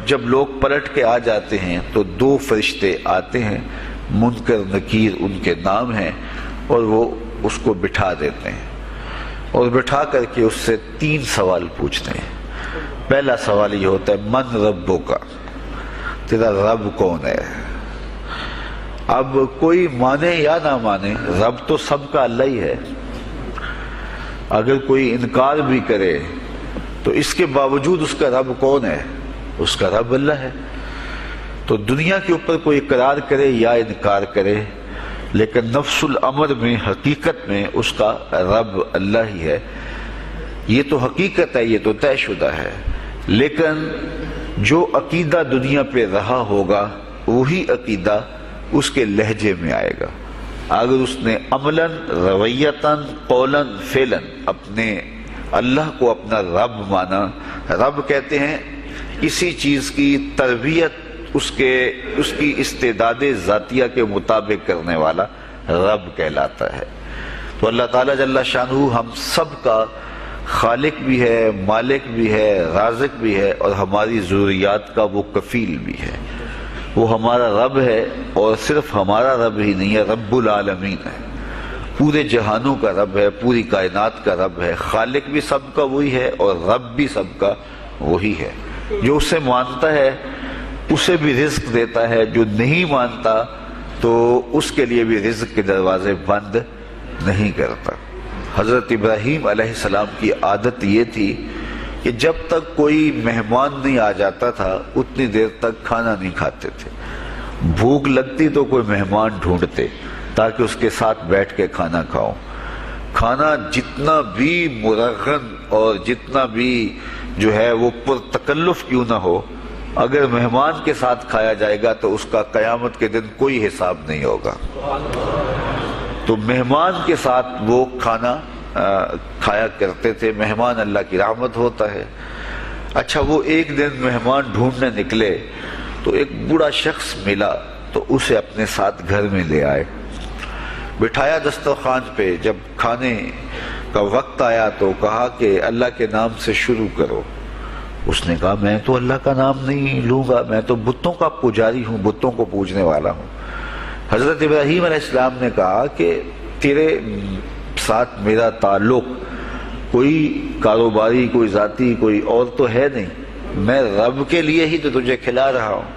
جب لوگ پلٹ کے آ جاتے ہیں تو دو فرشتے آتے ہیں، منکر نکیر ان کے نام ہیں، اور وہ اس کو بٹھا دیتے ہیں اور بٹھا کر کے اس سے 3 سوال پوچھتے ہیں۔ پہلا سوال یہ ہوتا ہے من ربک، تیرا رب کون ہے؟ اب کوئی مانے یا نہ مانے، رب تو سب کا اللہ ہی ہے۔ اگر کوئی انکار بھی کرے تو اس کے باوجود اس کا رب کون ہے؟ اس کا رب اللہ ہے۔ تو دنیا کے اوپر کوئی اقرار کرے یا انکار کرے، لیکن نفس الامر میں، حقیقت میں اس کا رب اللہ ہی ہے۔ یہ تو حقیقت ہے، یہ تو طے شدہ ہے۔ لیکن جو عقیدہ دنیا پہ رہا ہوگا وہی عقیدہ اس کے لہجے میں آئے گا۔ اگر اس نے عملاً، رویتاً، قولاً، فعلاً اپنے اللہ کو اپنا رب مانا، رب کہتے ہیں کسی چیز کی تربیت اس کی استعداد ذاتیہ کے مطابق کرنے والا رب کہلاتا ہے۔ تو اللہ تعالیٰ جل شانہ ہم سب کا خالق بھی ہے، مالک بھی ہے، رازق بھی ہے، اور ہماری ضروریات کا وہ کفیل بھی ہے۔ وہ ہمارا رب ہے، اور صرف ہمارا رب ہی نہیں ہے، رب العالمین ہے، پورے جہانوں کا رب ہے، پوری کائنات کا رب ہے۔ خالق بھی سب کا وہی ہے اور رب بھی سب کا وہی ہے۔ جو اسے مانتا ہے اسے بھی رزق دیتا ہے، جو نہیں مانتا تو اس کے لیے بھی رزق کے دروازے بند نہیں کرتا۔ حضرت ابراہیم علیہ السلام کی عادت یہ تھی کہ جب تک کوئی مہمان نہیں آ جاتا تھا اتنی دیر تک کھانا نہیں کھاتے تھے۔ بھوک لگتی تو کوئی مہمان ڈھونڈتے تاکہ اس کے ساتھ بیٹھ کے کھانا کھاؤں۔ کھانا جتنا بھی مرغن اور جتنا بھی جو ہے وہ پرتکلف کیوں نہ ہو، اگر مہمان کے ساتھ کھایا جائے گا تو اس کا قیامت کے دن کوئی حساب نہیں ہوگا۔ تو مہمان کے ساتھ وہ کھانا کھایا کرتے تھے۔ مہمان اللہ کی رحمت ہوتا ہے۔ اچھا، وہ ایک دن مہمان ڈھونڈنے نکلے تو ایک بوڑھا شخص ملا تو اسے اپنے ساتھ گھر میں لے آئے، بٹھایا دسترخوان پہ۔ جب کھانے کا وقت آیا تو کہا کہ اللہ کے نام سے شروع کرو۔ اس نے کہا میں تو اللہ کا نام نہیں لوں گا، میں تو بتوں کا پجاری ہوں، بتوں کو پوجنے والا ہوں۔ حضرت ابراہیم علیہ السلام نے کہا کہ تیرے ساتھ میرا تعلق کوئی کاروباری، کوئی ذاتی، کوئی اور تو ہے نہیں، میں رب کے لیے ہی تو تجھے کھلا رہا ہوں،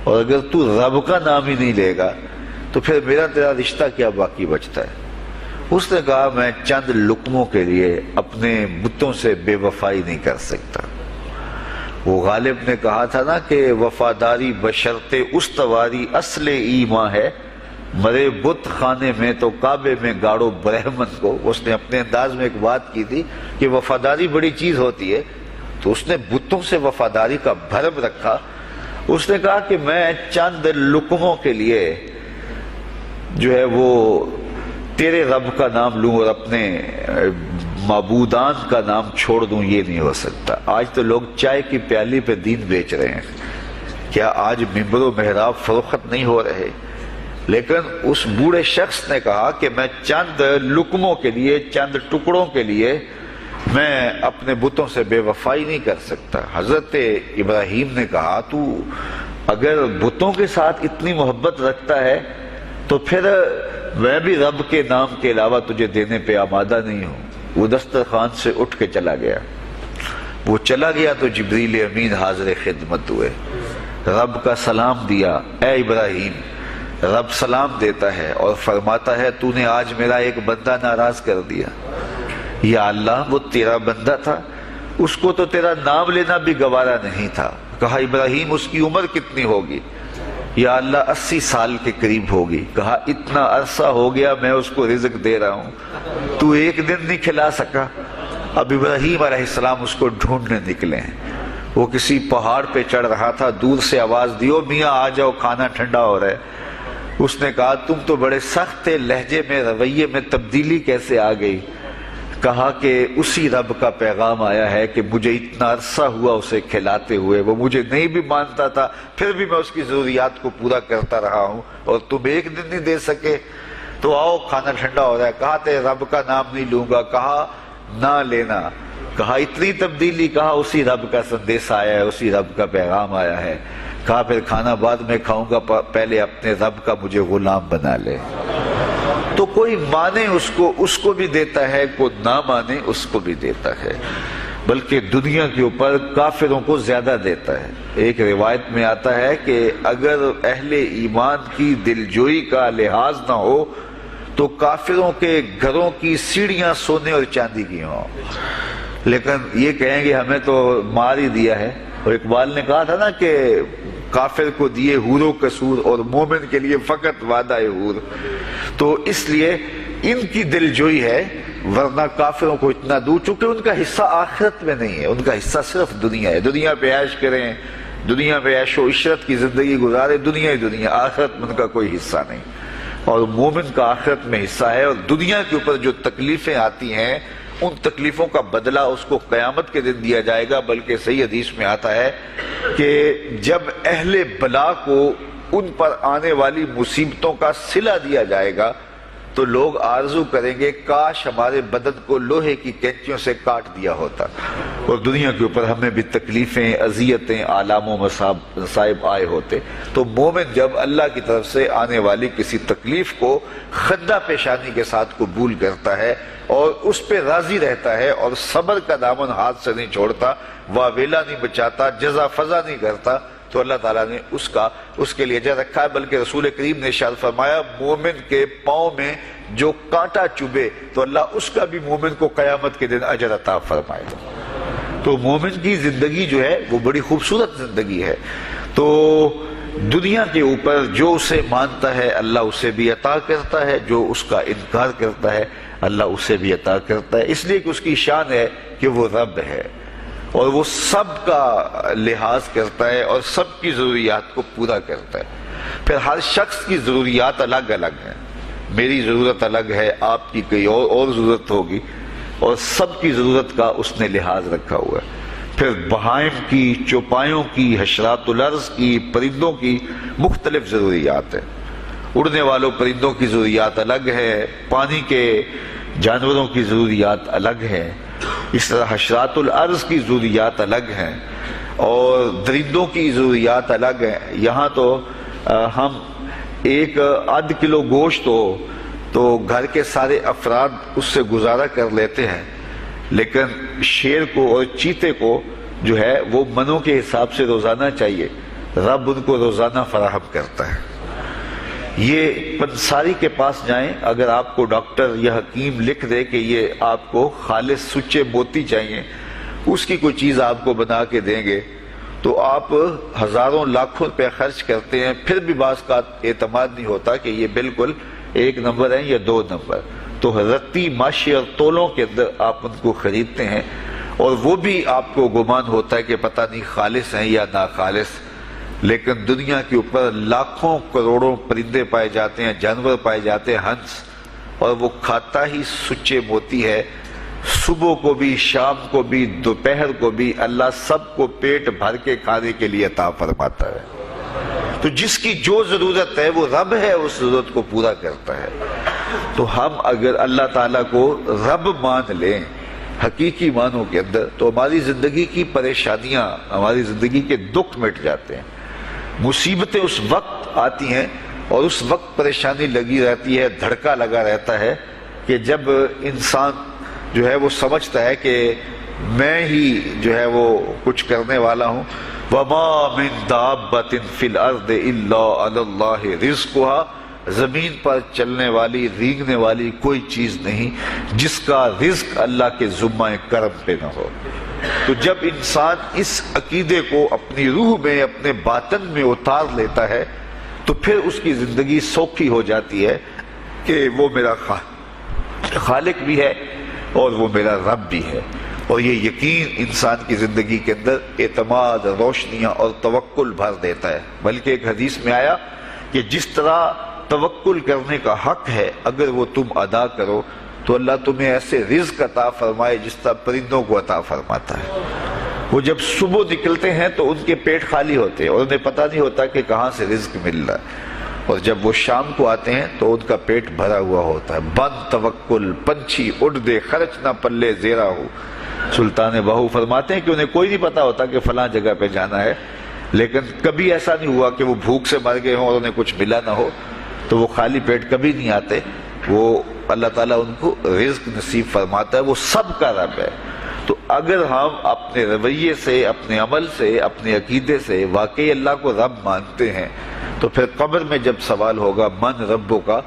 اور اگر تو رب کا نام ہی نہیں لے گا تو پھر میرا تیرا رشتہ کیا باقی بچتا ہے؟ اس نے کہا میں چند لقموں کے لیے اپنے بتوں سے بے وفائی نہیں کر سکتا۔ وہ غالب نے کہا تھا نا کہ وفاداری بشرط استواری اصل ایمان ہے، مرے بت خانے میں تو کعبے میں گاڑو برہمن کو۔ اس نے اپنے انداز میں ایک بات کی تھی کہ وفاداری بڑی چیز ہوتی ہے، تو اس نے بتوں سے وفاداری کا بھرم رکھا۔ اس نے کہا کہ میں چند لقموں کے لیے جو ہے وہ تیرے رب کا نام لوں اور اپنے معبودان کا نام چھوڑ دوں، یہ نہیں ہو سکتا۔ آج تو لوگ چائے کی پیالی پہ دین بیچ رہے ہیں، کیا آج ممبر و محراب فروخت نہیں ہو رہے؟ لیکن اس بوڑھے شخص نے کہا کہ میں چند لقموں کے لیے، چند ٹکڑوں کے لیے میں اپنے بتوں سے بے وفائی نہیں کر سکتا۔ حضرت ابراہیم نے کہا تو اگر بتوں کے ساتھ اتنی محبت رکھتا ہے تو پھر میں بھی رب کے نام کے علاوہ تجھے دینے پہ آمادہ نہیں ہوں۔ وہ دسترخوان سے اٹھ کے چلا گیا۔ وہ چلا گیا تو جبریل امین حاضر خدمت ہوئے، رب کا سلام دیا۔ اے ابراہیم، رب سلام دیتا ہے اور فرماتا ہے تو نے آج میرا ایک بندہ ناراض کر دیا۔ یا اللہ، وہ تیرا بندہ تھا، اس کو تو تیرا نام لینا بھی گوارا نہیں تھا۔ کہا ابراہیم اس کی عمر کتنی ہوگی؟ یا اللہ 80 سال کے قریب ہوگی۔ کہا اتنا عرصہ ہو گیا میں اس کو رزق دے رہا ہوں، تو ایک دن نہیں کھلا سکا۔ اب ابراہیم علیہ السلام اس کو ڈھونڈنے نکلے ہیں۔ وہ کسی پہاڑ پہ چڑھ رہا تھا، دور سے آواز دیو میاں آ جاؤ، کھانا ٹھنڈا ہو رہا ہے۔ اس نے کہا تم تو بڑے سخت تھے، لہجے میں، رویے میں تبدیلی کیسے آ گئی؟ کہا کہ اسی رب کا پیغام آیا ہے کہ مجھے اتنا عرصہ ہوا اسے کھلاتے ہوئے، وہ مجھے نہیں بھی مانتا تھا، پھر بھی میں اس کی ضروریات کو پورا کرتا رہا ہوں، اور تم ایک دن نہیں دے سکے، تو آؤ کھانا ٹھنڈا ہو رہا ہے۔ کہا تیرے رب کا نام نہیں لوں گا۔ کہا نہ لینا. کہا اتنی تبدیلی؟ کہا اسی رب کا سندیس آیا ہے، اسی رب کا پیغام آیا ہے. کہا پھر کھانا بعد میں کھاؤں گا، پہلے اپنے رب کا مجھے غلام بنا لے. تو کوئی مانے اس کو بھی دیتا ہے، کوئی نہ مانے اس کو بھی دیتا ہے، بلکہ دنیا کے اوپر کافروں کو زیادہ دیتا ہے. ایک روایت میں آتا ہے کہ اگر اہل ایمان کی دلجوئی کا لحاظ نہ ہو تو کافروں کے گھروں کی سیڑھیاں سونے اور چاندی کی ہوں، لیکن یہ کہیں گے ہمیں تو مار ہی دیا ہے. اور اقبال نے کہا تھا نا کہ کافر کو دیے حور و قصور اور مومن کے لیے فقط وعدہ حور. تو اس لیے ان کی دلجوئی ہے، ورنہ کافروں کو اتنا دور، چونکہ ان کا حصہ آخرت میں نہیں ہے، ان کا حصہ صرف دنیا ہے. دنیا پہ عیش کریں، دنیا پہ عیش و عشرت کی زندگی گزارے، دنیا ہی دنیا، آخرت میں ان کا کوئی حصہ نہیں. اور مومن کا آخرت میں حصہ ہے. اور دنیا کے اوپر جو تکلیفیں آتی ہیں ان تکلیفوں کا بدلہ اس کو قیامت کے دن دیا جائے گا. بلکہ صحیح حدیث میں آتا ہے کہ جب اہل بلا کو ان پر آنے والی مصیبتوں کا صلہ دیا جائے گا تو لوگ آرزو کریں گے کاش ہمارے بدن کو لوہے کی کینچیوں سے کاٹ دیا ہوتا. اور دنیا کے اوپر ہمیں بھی تکلیفیں، اذیتیں، آلام و مصائب آئے ہوتے. تو مومن جب اللہ کی طرف سے آنے والی کسی تکلیف کو خندہ پیشانی کے ساتھ قبول کرتا ہے اور اس پہ راضی رہتا ہے اور صبر کا دامن ہاتھ سے نہیں چھوڑتا، واویلا نہیں بچاتا، جزا فضا نہیں کرتا، تو اللہ تعالیٰ نے اس کے لیے اجر رکھا ہے. بلکہ رسول کریم نے ارشاد فرمایا مومن کے پاؤں میں جو کانٹا چبھے تو اللہ اس کا بھی مومن کو قیامت کے دن اجر عطا فرمائے گا. تو مومن کی زندگی جو ہے وہ بڑی خوبصورت زندگی ہے. تو دنیا کے اوپر جو اسے مانتا ہے اللہ اسے بھی عطا کرتا ہے، جو اس کا انکار کرتا ہے اللہ اسے بھی عطا کرتا ہے. اس لیے کہ اس کی شان ہے کہ وہ رب ہے اور وہ سب کا لحاظ کرتا ہے اور سب کی ضروریات کو پورا کرتا ہے. پھر ہر شخص کی ضروریات الگ الگ ہیں. میری ضرورت الگ ہے، آپ کی کوئی اور ضرورت ہوگی، اور سب کی ضرورت کا اس نے لحاظ رکھا ہوا ہے. پھر بہائم کی، چوپایوں کی، حشرات الارض کی، پرندوں کی مختلف ضروریات ہیں. اڑنے والوں پرندوں کی ضروریات الگ ہے، پانی کے جانوروں کی ضروریات الگ ہیں، اس طرح حشرات الارض کی ضروریات الگ ہیں اور درندوں کی ضروریات الگ ہیں. یہاں تو ہم ایک آدھ کلو گوشت ہو تو گھر کے سارے افراد اس سے گزارا کر لیتے ہیں، لیکن شیر کو اور چیتے کو جو ہے وہ منوں کے حساب سے روزانہ چاہیے. رب ان کو روزانہ فراہم کرتا ہے. یہ پنساری کے پاس جائیں، اگر آپ کو ڈاکٹر یا حکیم لکھ دے کہ یہ آپ کو خالص سچے موتی چاہیے، اس کی کوئی چیز آپ کو بنا کے دیں گے تو آپ ہزاروں لاکھوں روپے خرچ کرتے ہیں، پھر بھی بعض کا اعتماد نہیں ہوتا کہ یہ بالکل 1 نمبر ہے یا 2 نمبر. تو رتی ماشی اور تولوں کے اندر آپ ان کو خریدتے ہیں اور وہ بھی آپ کو گمان ہوتا ہے کہ پتہ نہیں خالص ہیں یا ناخالص. لیکن دنیا کے اوپر لاکھوں کروڑوں پرندے پائے جاتے ہیں، جانور پائے جاتے ہیں، ہنس، اور وہ کھاتا ہی سچے موتی ہے. صبح کو بھی، شام کو بھی، دوپہر کو بھی اللہ سب کو پیٹ بھر کے کھانے کے لیے عطا فرماتا ہے. تو جس کی جو ضرورت ہے وہ رب ہے، اس ضرورت کو پورا کرتا ہے. تو ہم اگر اللہ تعالیٰ کو رب مان لیں حقیقی معنوں کے اندر تو ہماری زندگی کی پریشانیاں، ہماری زندگی کے دکھ مٹ جاتے ہیں. مصیبتیں اس وقت آتی ہیں اور اس وقت پریشانی لگی رہتی ہے، دھڑکا لگا رہتا ہے کہ جب انسان جو ہے وہ سمجھتا ہے کہ میں ہی جو ہے وہ کچھ کرنے والا ہوں. وَمَا مِن دَابَّةٍ فِي الْأَرْضِ إِلَّا عَلَى اللَّهِ رِزْقُهَا، زمین پر چلنے والی، ریگنے والی کوئی چیز نہیں جس کا رزق اللہ کے ذمہ کرم پہ نہ ہو. تو جب انسان اس عقیدے کو اپنی روح میں، اپنے باطن میں اتار لیتا ہے تو پھر اس کی زندگی سوکھی ہو جاتی ہے کہ وہ میرا خالق بھی ہے اور وہ میرا رب بھی ہے. اور یہ یقین انسان کی زندگی کے اندر اعتماد، روشنیاں اور توکل بھر دیتا ہے. بلکہ ایک حدیث میں آیا کہ جس طرح توکل کرنے کا حق ہے اگر وہ تم ادا کرو تو اللہ تمہیں ایسے رزق عطا فرمائے جس طرح پرندوں کو عطا فرماتا ہے. وہ جب صبح نکلتے ہیں تو ان کے پیٹ خالی ہوتے ہیں اور انہیں پتہ نہیں ہوتا کہ کہاں سے رزق مل رہا ہے. اور جب وہ شام کو آتے ہیں تو ان کا پیٹ بھرا ہوا ہوتا ہے. بند توکل پنچھی اڑ دے خرچ نہ پلے زیرا ہو. سلطان بہو فرماتے ہیں کہ انہیں کوئی نہیں پتا ہوتا کہ فلاں جگہ پہ جانا ہے، لیکن کبھی ایسا نہیں ہوا کہ وہ بھوک سے مر گئے ہوں اور انہیں کچھ ملا نہ ہو، تو وہ خالی پیٹ کبھی نہیں آتے. وہ اللہ تعالیٰ ان کو رزق نصیب فرماتا ہے، وہ سب کا رب ہے. تو اگر ہم اپنے رویے سے، اپنے عمل سے، اپنے عقیدے سے واقعی اللہ کو رب مانتے ہیں، تو پھر قبر میں جب سوال ہوگا من ربو کا،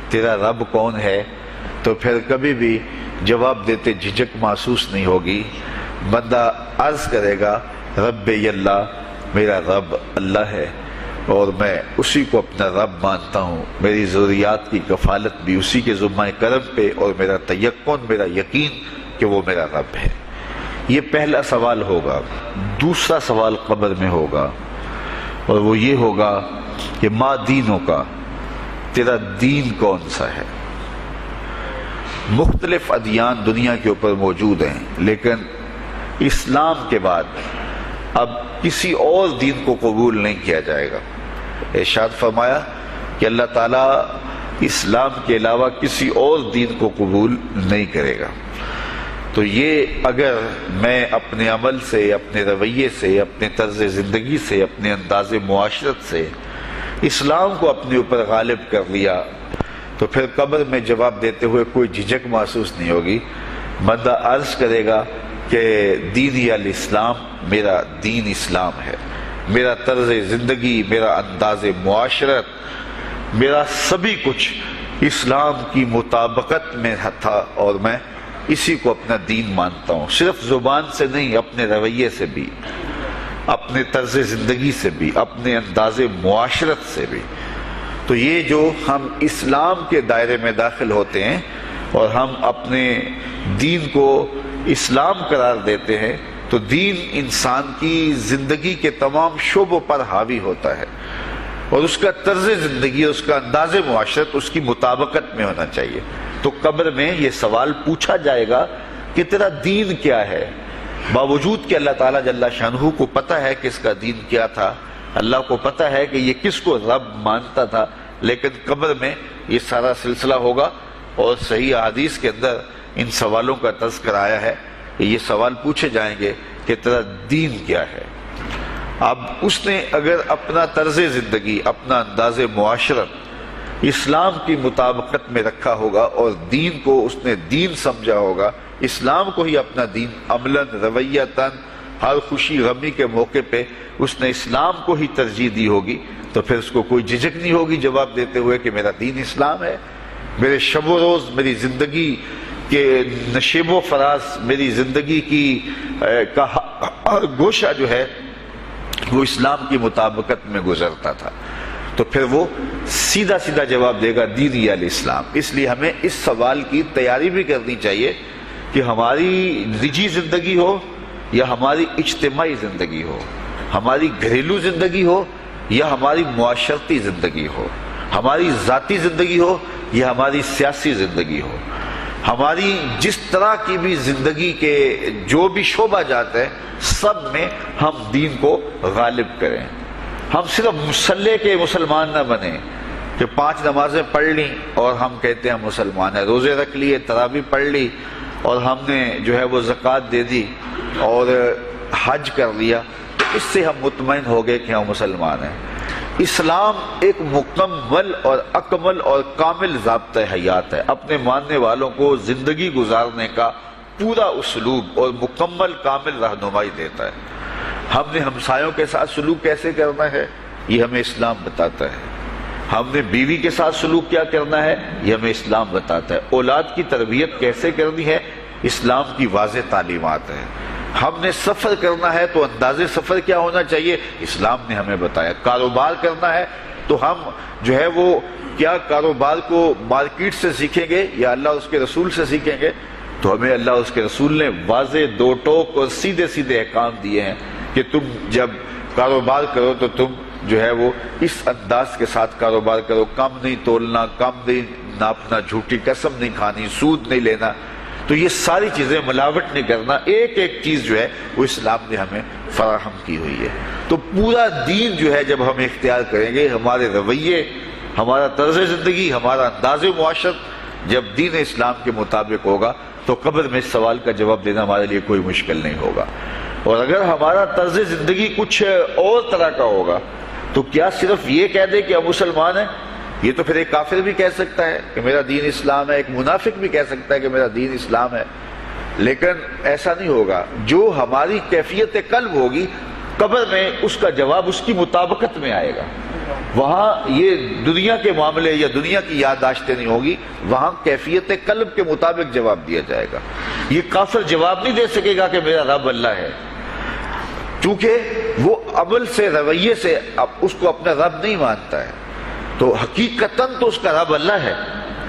تیرا رب کون ہے، تو پھر کبھی بھی جواب دیتے جھجک محسوس نہیں ہوگی. بندہ عرض کرے گا رب اللہ، میرا رب اللہ ہے اور میں اسی کو اپنا رب مانتا ہوں. میری ضروریات کی کفالت بھی اسی کے ذمہ کرم پہ، اور میرا تیقن، میرا یقین کہ وہ میرا رب ہے. یہ پہلا سوال ہوگا. دوسرا سوال قبر میں ہوگا، اور وہ یہ ہوگا کہ ما دینوں کا، تیرا دین کون سا ہے. مختلف ادیان دنیا کے اوپر موجود ہیں، لیکن اسلام کے بعد اب کسی اور دین کو قبول نہیں کیا جائے گا. ارشاد فرمایا کہ اللہ تعالیٰ اسلام کے علاوہ کسی اور دین کو قبول نہیں کرے گا. تو یہ اگر میں اپنے عمل سے، اپنے رویے سے، اپنے طرز زندگی سے، اپنے انداز معاشرت سے اسلام کو اپنے اوپر غالب کر لیا، تو پھر قبر میں جواب دیتے ہوئے کوئی جھجک محسوس نہیں ہوگی. بندہ عرض کرے گا کہ دینی الاسلام، میرا دین اسلام ہے، میرا طرز زندگی، میرا انداز معاشرت، میرا سبھی کچھ اسلام کی مطابقت میں تھا، اور میں اسی کو اپنا دین مانتا ہوں. صرف زبان سے نہیں، اپنے رویے سے بھی، اپنے طرز زندگی سے بھی، اپنے انداز معاشرت سے بھی. تو یہ جو ہم اسلام کے دائرے میں داخل ہوتے ہیں اور ہم اپنے دین کو اسلام قرار دیتے ہیں، تو دین انسان کی زندگی کے تمام شعبوں پر حاوی ہوتا ہے، اور اس کا طرز زندگی، اس کا انداز معاشرت اس کی مطابقت میں ہونا چاہیے. تو قبر میں یہ سوال پوچھا جائے گا کہ تیرا دین کیا ہے. باوجود کہ اللہ تعالیٰ جل شانہ کو پتہ ہے کہ اس کا دین کیا تھا، اللہ کو پتہ ہے کہ یہ کس کو رب مانتا تھا، لیکن قبر میں یہ سارا سلسلہ ہوگا. اور صحیح حدیث کے اندر ان سوالوں کا تذکرہ آیا ہے کہ یہ سوال پوچھے جائیں گے کہ تیرا دین کیا ہے. اب اس نے اگر اپنا طرز زندگی، اپنا انداز معاشرت اسلام کی مطابقت میں رکھا ہوگا، اور دین کو اس نے دین سمجھا ہوگا، اسلام کو ہی اپنا دین، عملاً، رویتاً، ہر خوشی غمی کے موقع پہ اس نے اسلام کو ہی ترجیح دی ہوگی، تو پھر اس کو کوئی جھجک نہیں ہوگی جواب دیتے ہوئے کہ میرا دین اسلام ہے. میرے شب و روز، میری زندگی کے نشیب و فراز، میری زندگی کی کا ہر گوشہ جو ہے وہ اسلام کی مطابقت میں گزرتا تھا. تو پھر وہ سیدھا سیدھا جواب دے گا دینی الاسلام. اس لیے ہمیں اس سوال کی تیاری بھی کرنی چاہیے کہ ہماری نجی زندگی ہو یا ہماری اجتماعی زندگی ہو، ہماری گھریلو زندگی ہو یا ہماری معاشرتی زندگی ہو، ہماری ذاتی زندگی ہو یا ہماری سیاسی زندگی ہو، ہماری جس طرح کی بھی زندگی کے جو بھی شعبہ جات ہیں، سب میں ہم دین کو غالب کریں. ہم صرف مسلح کے مسلمان نہ بنیں کہ 5 نمازیں پڑھ لیں اور ہم کہتے ہیں مسلمان ہیں، روزے رکھ لیے، تراویح پڑھ لی، اور ہم نے جو ہے وہ زکوٰۃ دے دی اور حج کر لیا، تو اس سے ہم مطمئن ہو گئے کہ ہم مسلمان ہیں. اسلام ایک مکمل اور اکمل اور کامل ضابطہ حیات ہے. اپنے ماننے والوں کو زندگی گزارنے کا پورا اسلوب اور مکمل کامل رہنمائی دیتا ہے. ہم نے ہمسایوں کے ساتھ سلوک کیسے کرنا ہے، یہ ہمیں اسلام بتاتا ہے. ہم نے بیوی کے ساتھ سلوک کیا کرنا ہے، یہ ہمیں اسلام بتاتا ہے. اولاد کی تربیت کیسے کرنی ہے، اسلام کی واضح تعلیمات ہیں. ہم نے سفر کرنا ہے تو انداز سفر کیا ہونا چاہیے، اسلام نے ہمیں بتایا. کاروبار کرنا ہے تو ہم جو ہے وہ کیا کاروبار کو مارکیٹ سے سیکھیں گے یا اللہ اس کے رسول سے سیکھیں گے، تو ہمیں اللہ اس کے رسول نے واضح 2 ٹوک اور سیدھے سیدھے احکام دیے ہیں کہ تم جب کاروبار کرو تو تم جو ہے وہ اس انداز کے ساتھ کاروبار کرو، کم نہیں تولنا، کم نہیں ناپنا، جھوٹی قسم نہیں کھانی، سود نہیں لینا. تو یہ ساری چیزیں، ملاوٹ نہیں کرنا، ایک ایک چیز جو ہے وہ اسلام نے ہمیں فراہم کی ہوئی ہے. تو پورا دین جو ہے جب ہم اختیار کریں گے، ہمارے رویے، ہمارا طرز زندگی، ہمارا انداز معاشرت جب دین اسلام کے مطابق ہوگا تو قبر میں اس سوال کا جواب دینا ہمارے لیے کوئی مشکل نہیں ہوگا۔ اور اگر ہمارا طرز زندگی کچھ اور طرح کا ہوگا تو کیا صرف یہ کہہ دے کہ ہم مسلمان ہیں؟ یہ تو پھر ایک کافر بھی کہہ سکتا ہے کہ میرا دین اسلام ہے، ایک منافق بھی کہہ سکتا ہے کہ میرا دین اسلام ہے، لیکن ایسا نہیں ہوگا۔ جو ہماری کیفیت قلب ہوگی قبر میں اس کا جواب اس کی مطابقت میں آئے گا۔ وہاں یہ دنیا کے معاملے یا دنیا کی یادداشتیں نہیں ہوگی، وہاں کیفیت قلب کے مطابق جواب دیا جائے گا۔ یہ کافر جواب نہیں دے سکے گا کہ میرا رب اللہ ہے، کیونکہ وہ عمل سے، رویے سے اس کو اپنا رب نہیں مانتا ہے، تو حقیقتاً تو اس کا رب اللہ ہے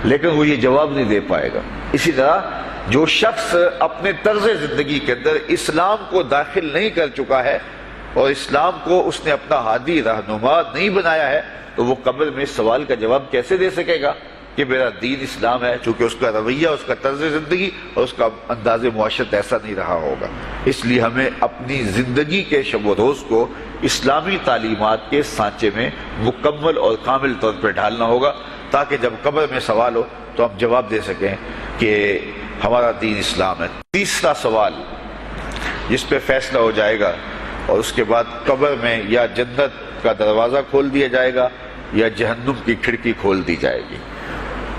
لیکن وہ یہ جواب نہیں دے پائے گا۔ اسی طرح جو شخص اپنے طرز زندگی کے اندر اسلام کو داخل نہیں کر چکا ہے اور اسلام کو اس نے اپنا ہادی رہنما نہیں بنایا ہے تو وہ قبر میں اس سوال کا جواب کیسے دے سکے گا کہ میرا دین اسلام ہے، چونکہ اس کا رویہ، اس کا طرز زندگی اور اس کا انداز معاشرت ایسا نہیں رہا ہوگا۔ اس لیے ہمیں اپنی زندگی کے شب و روز کو اسلامی تعلیمات کے سانچے میں مکمل اور کامل طور پر ڈھالنا ہوگا تاکہ جب قبر میں سوال ہو تو ہم جواب دے سکیں کہ ہمارا دین اسلام ہے۔ تیسرا سوال جس پہ فیصلہ ہو جائے گا اور اس کے بعد قبر میں یا جنت کا دروازہ کھول دیا جائے گا یا جہنم کی کھڑکی کھول دی جائے گی،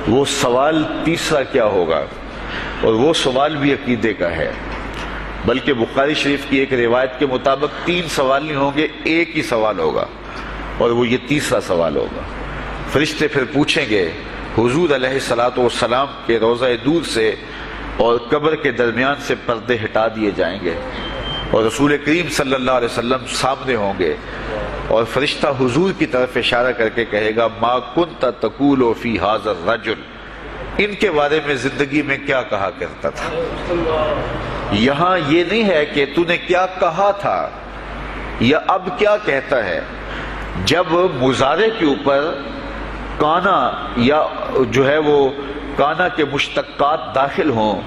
وہ سوال تیسرا کیا ہوگا؟ اور وہ سوال بھی عقیدے کا ہے، بلکہ بخاری شریف کی ایک روایت کے مطابق 3 سوال نہیں ہوں گے، ایک ہی سوال ہوگا اور وہ یہ تیسرا سوال ہوگا۔ فرشتے پھر پوچھیں گے حضور علیہ الصلوۃ والسلام کے روضہ دور سے اور قبر کے درمیان سے پردے ہٹا دیے جائیں گے اور رسول کریم صلی اللہ علیہ وسلم سامنے ہوں گے اور فرشتہ حضور کی طرف اشارہ کر کے کہے گا ما کنت تقول فی ھذا الرجل، ان کے بارے میں زندگی میں کیا کہا کرتا تھا۔ یہاں یہ نہیں ہے کہ تو نے کیا کہا تھا یا اب کیا کہتا ہے۔ جب مضارع کے اوپر کانا یا جو ہے وہ کانا کے مشتقات داخل ہوں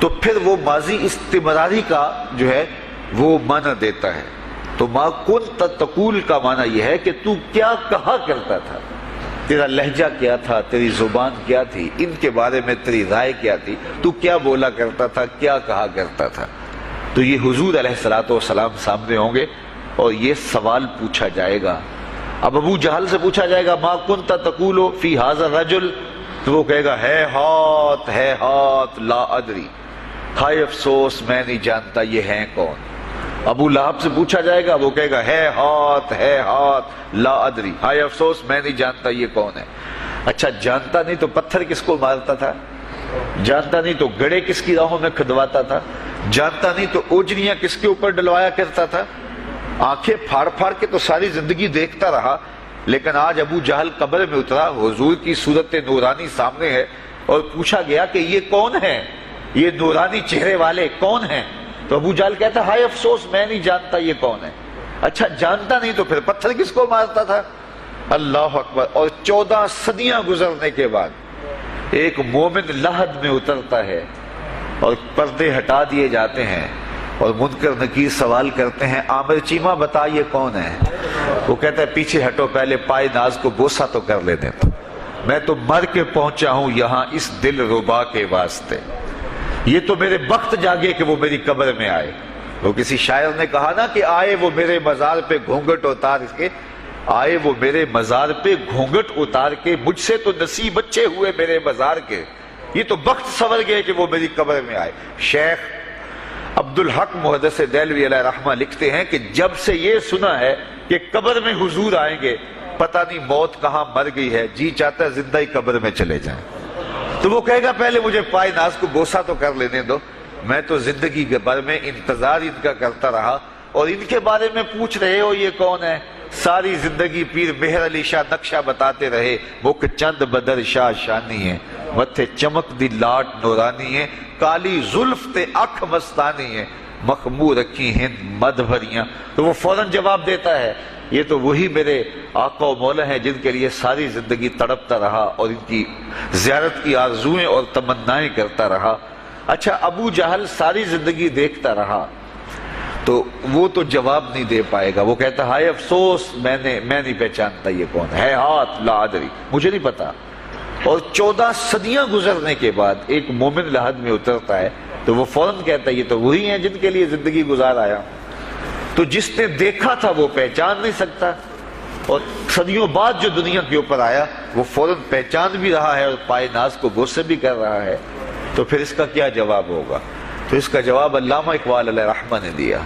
تو پھر وہ ماضی استمراری کا جو ہے وہ معنی دیتا ہے۔ تو ما کنت تقول کا معنی یہ ہے کہ تو کیا کہا کرتا تھا، تیرا لہجہ کیا تھا، تیری زبان کیا تھی، ان کے بارے میں تیری رائے کیا تھی، تو کیا بولا کرتا تھا، کیا کہا کرتا تھا۔ تو یہ حضور علیہ الصلوۃ والسلام سامنے ہوں گے اور یہ سوال پوچھا جائے گا۔ اب ابو جہل سے پوچھا جائے گا ما کنت تقول فی ھذا الرجل، تو وہ کہے گا ہے ہاتھ لا ادری، ہائے افسوس میں نہیں جانتا یہ ہیں کون۔ ابو لہب سے پوچھا جائے گا، وہ کہے گا ہے ہاتھ لا ادری، ہائے افسوس میں نہیں جانتا یہ کون ہے۔ اچھا جانتا نہیں تو پتھر کس کو مارتا تھا، جانتا نہیں تو گڑے کس کی راہوں میں کھدواتا تھا، جانتا نہیں تو اوجریاں کس کے اوپر ڈلوایا کرتا تھا۔ آنکھیں پھاڑ پھاڑ کے تو ساری زندگی دیکھتا رہا، لیکن آج ابو جہل قبر میں اترا، حضور کی صورت نورانی سامنے ہے اور پوچھا گیا کہ یہ کون ہے، یہ نورانی چہرے والے کون ہیں؟ تو ابو جہل کہتا ہے ہائے افسوس میں نہیں جانتا یہ کون ہے۔ اچھا جانتا نہیں تو پھر پتھر کس کو مارتا تھا؟ اللہ اکبر۔ اور 14 صدیاں گزرنے کے بعد ایک مومن لحد میں اترتا ہے اور پردے ہٹا دیے جاتے ہیں اور منکر نکیر سوال کرتے ہیں عامر چیمہ بتا یہ کون ہے؟ وہ کہتا ہے پیچھے ہٹو، پہلے پائے ناز کو بوسہ تو کر لینے دو، میں تو مر کے پہنچا ہوں یہاں اس دل ربا کے واسطے، یہ تو میرے بخت جاگے کہ وہ میری قبر میں آئے۔ وہ کسی شاعر نے کہا نا کہ آئے وہ میرے مزار پہ گھونگھٹ اتار کے، آئے وہ میرے مزار پہ گھونگھٹ اتار کے، مجھ سے تو نصیب اچھے ہوئے میرے مزار کے، یہ تو بخت سنور گئے کہ وہ میری قبر میں آئے۔ شیخ عبدالحق محدث دہلوی علیہ رحمہ لکھتے ہیں کہ جب سے یہ سنا ہے کہ قبر میں حضور آئیں گے، پتہ نہیں موت کہاں مر گئی ہے، جی چاہتا ہے زندہ ہی قبر میں چلے جائیں۔ تو وہ کہے گا پہلے مجھے پائے ناز کو بوسہ تو کر لینے دو، میں تو زندگی کے بارے میں انتظار ان کا کرتا رہا اور ان کے بارے میں پوچھ رہے ہو یہ کون ہے؟ ساری زندگی پیر مہر علی شاہ نقشہ بتاتے رہے، مکھ چند بدر شاہ شانی ہے، متھے چمک دی لاٹ نورانی ہے، کالی زلف تے اکھ مستانی ہے، مخمور رکھی ہند مد بھریاں۔ تو وہ فوراً جواب دیتا ہے یہ تو وہی میرے آقا و مولا ہیں جن کے لیے ساری زندگی تڑپتا رہا اور ان کی زیارت کی آرزوئیں اور تمنائیں کرتا رہا۔ اچھا ابو جہل ساری زندگی دیکھتا رہا، تو وہ تو جواب نہیں دے پائے گا، وہ کہتا ہائے افسوس میں نہیں پہچانتا یہ کون ہے، ہاتھ لا ادری، مجھے نہیں پتا۔ اور 14 صدیاں گزرنے کے بعد ایک مومن لحد میں اترتا ہے تو وہ فوراً کہتا ہے یہ تو وہی ہیں جن کے لیے زندگی گزار آیا ہوں۔ تو جس نے دیکھا تھا وہ پہچان نہیں سکتا، اور صدیوں بعد جو دنیا کے اوپر آیا وہ فوراً پہچان بھی رہا ہے اور پائے ناز کو بوسے بھی کر رہا ہے، تو پھر اس کا کیا جواب ہوگا؟ تو اس کا جواب علامہ اقبال علیہ رحمہ نے دیا۔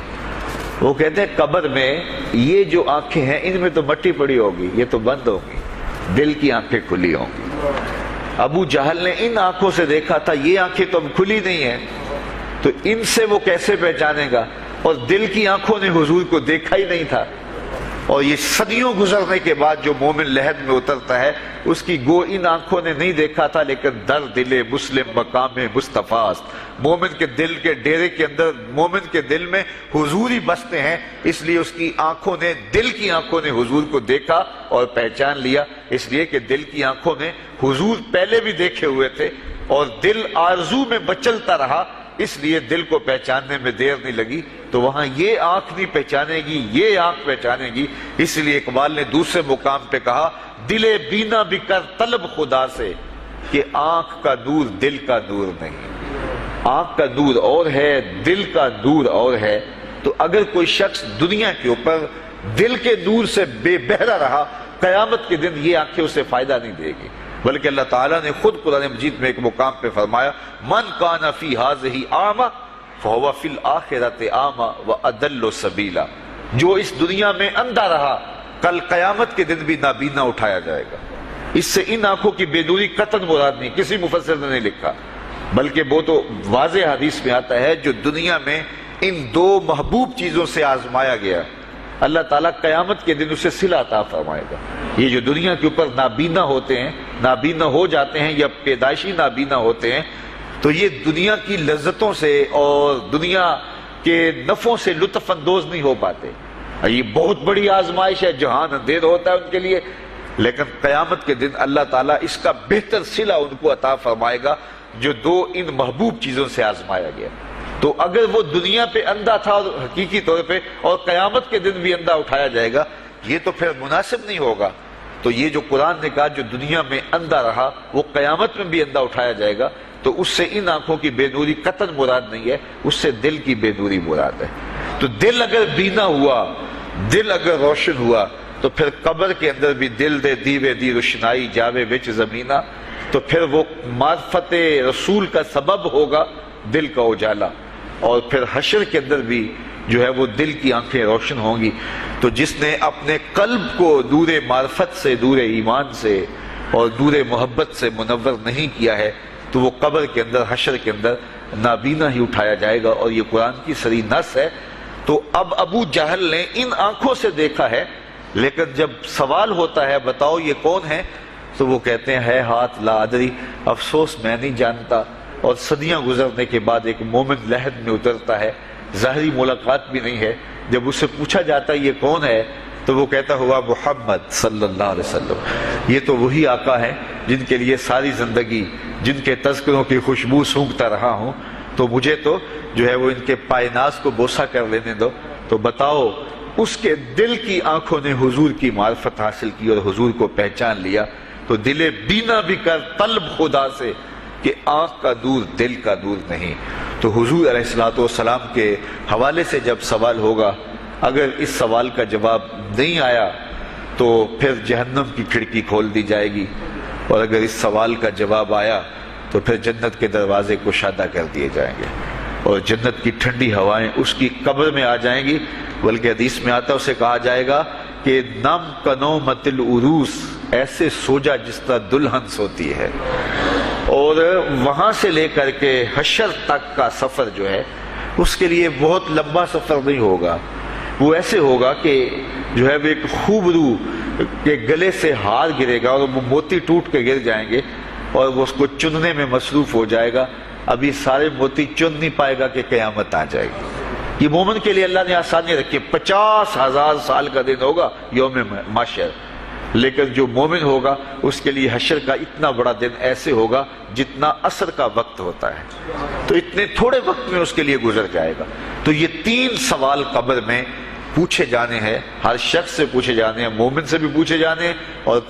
وہ کہتے ہیں قبر میں یہ جو آنکھیں ہیں ان میں تو مٹی پڑی ہوگی، یہ تو بند ہوگی، دل کی آنکھیں کھلی ہوں گی۔ ابو جہل نے ان آنکھوں سے دیکھا تھا، یہ آنکھیں تو اب کھلی نہیں ہیں، تو ان سے وہ کیسے پہچانے گا؟ اور دل کی آنکھوں نے حضور کو دیکھا ہی نہیں تھا۔ اور یہ صدیوں گزرنے کے بعد جو مومن لحد میں اترتا ہے اس کی گو ان آنکھوں نے نہیں دیکھا تھا، لیکن در دل مسلم مقام مصطفیٰ است، مومن کے دل کے ڈیرے کے اندر مومن کے دل میں حضور ہی بستے ہیں، اس لیے اس کی آنکھوں نے، دل کی آنکھوں نے حضور کو دیکھا اور پہچان لیا، اس لیے کہ دل کی آنکھوں نے حضور پہلے بھی دیکھے ہوئے تھے اور دل آرزو میں بچلتا رہا، اس لیے دل کو پہچاننے میں دیر نہیں لگی۔ تو وہاں یہ آنکھ نہیں پہچانے گی، یہ آنکھ پہچانے گی، اس لیے اقبال نے دوسرے مقام پہ کہا دل بینا بھی کر طلب خدا سے کہ آنکھ کا نور دل کا نور نہیں۔ آنکھ کا نور اور ہے، دل کا نور اور ہے۔ تو اگر کوئی شخص دنیا کے اوپر دل کے نور سے بے بہرا رہا، قیامت کے دن یہ آنکھیں اسے فائدہ نہیں دے گی، بلکہ اللہ تعالیٰ نے خود قرآن مجید میں ایک مقام پہ فرمایا من کان فی ہذہ اعمی فہو فی الآخرۃ اعمی واضل سبیلا، جو اس دنیا میں اندھا رہا کل قیامت کے دن بھی نابینا اٹھایا جائے گا۔ اس سے ان آنکھوں کی بے نوری قطعاً مراد نہیں، کسی مفسر نے نہیں لکھا، بلکہ وہ تو واضح حدیث میں آتا ہے جو دنیا میں ان دو محبوب چیزوں سے آزمایا گیا، اللہ تعالیٰ قیامت کے دن اسے صلہ عطا فرمائے گا۔ یہ جو دنیا کے اوپر نابینا ہوتے ہیں، نابینا ہو جاتے ہیں یا پیدائشی نابینا ہوتے ہیں، تو یہ دنیا کی لذتوں سے اور دنیا کے نفعوں سے لطف اندوز نہیں ہو پاتے۔ یہ بہت بڑی آزمائش ہے، جہان اندھیر ہوتا ہے ان کے لیے، لیکن قیامت کے دن اللہ تعالیٰ اس کا بہتر صلہ ان کو عطا فرمائے گا جو دو ان محبوب چیزوں سے آزمایا گیا۔ تو اگر وہ دنیا پہ اندھا تھا حقیقی طور پہ اور قیامت کے دن بھی اندھا اٹھایا جائے گا، یہ تو پھر مناسب نہیں ہوگا۔ تو یہ جو قرآن نے کہا جو دنیا میں اندھا رہا وہ قیامت میں بھی اندھا اٹھایا جائے گا، تو اس سے ان آنکھوں کی بے نوری قطعاً مراد نہیں ہے، اس سے دل کی بے نوری مراد ہے۔ تو دل اگر بینا ہوا، دل اگر روشن ہوا، تو پھر قبر کے اندر بھی دل دے دیوے دی روشنائی جاوے وچ زمینہ، تو پھر وہ معرفت رسول کا سبب ہوگا دل کا اجالا، اور پھر حشر کے اندر بھی جو ہے وہ دل کی آنکھیں روشن ہوں گی۔ تو جس نے اپنے قلب کو نور معرفت سے، نور ایمان سے اور نور محبت سے منور نہیں کیا ہے، تو وہ قبر کے اندر، حشر کے اندر نابینا ہی اٹھایا جائے گا، اور یہ قرآن کی صریح نص ہے۔ تو اب ابو جہل نے ان آنکھوں سے دیکھا ہے، لیکن جب سوال ہوتا ہے بتاؤ یہ کون ہے، تو وہ کہتے ہیں ہے ہاتھ لا ادری، افسوس میں نہیں جانتا۔ اور صدیاں گزرنے کے بعد ایک مومن لحد میں اترتا ہے، ظاہری ملاقات بھی نہیں ہے، جب اس سے پوچھا جاتا ہے یہ کون ہے، تو وہ کہتا ہوا محمد صلی اللہ علیہ وسلم، یہ تو وہی آقا ہیں جن کے لیے ساری زندگی، جن کے تذکروں کی خوشبو سونگھتا رہا ہوں، تو مجھے تو جو ہے وہ ان کے پائے ناز کو بوسہ کر لینے دو۔ تو بتاؤ اس کے دل کی آنکھوں نے حضور کی معرفت حاصل کی اور حضور کو پہچان لیا، تو دل بینا بھی کر طلب خدا سے کہ آنکھ کا دور دل کا دور نہیں۔ تو حضور علیہ الصلوۃ والسلام کے حوالے سے جب سوال ہوگا، اگر اس سوال کا جواب نہیں آیا تو پھر جہنم کی کھڑکی کھول دی جائے گی، اور اگر اس سوال کا جواب آیا تو پھر جنت کے دروازے کشادہ کر دیے جائیں گے، اور جنت کی ٹھنڈی ہوائیں اس کی قبر میں آ جائیں گی، بلکہ حدیث میں آتا ہے اسے کہا جائے گا کہ نم کنومت العروس، ایسے سو جا جس طرح دلہن سوتی ہے۔ اور وہاں سے لے کر کے حشر تک کا سفر جو ہے اس کے لیے بہت لمبا سفر نہیں ہوگا، وہ ایسے ہوگا کہ جو ہے وہ ایک خوبرو کے گلے سے ہار گرے گا اور وہ موتی ٹوٹ کے گر جائیں گے، اور وہ اس کو چننے میں مصروف ہو جائے گا، ابھی سارے موتی چن نہیں پائے گا کہ قیامت آ جائے گی۔ یہ مومن کے لیے اللہ نے آسانی رکھی، 50,000 سال کا دن ہوگا یوم محشر، لیکن جو مومن ہوگا اس کے لیے حشر کا اتنا بڑا دن ایسے ہوگا جتنا عصر کا وقت ہوتا ہے، تو اتنے تھوڑے وقت میں اس کے لیے گزر جائے گا۔ تو یہ 3 سوال قبر میں پوچھے جانے ہیں، ہر شخص سے پوچھے جانے ہیں، مومن سے بھی پوچھے جانے ہیں اور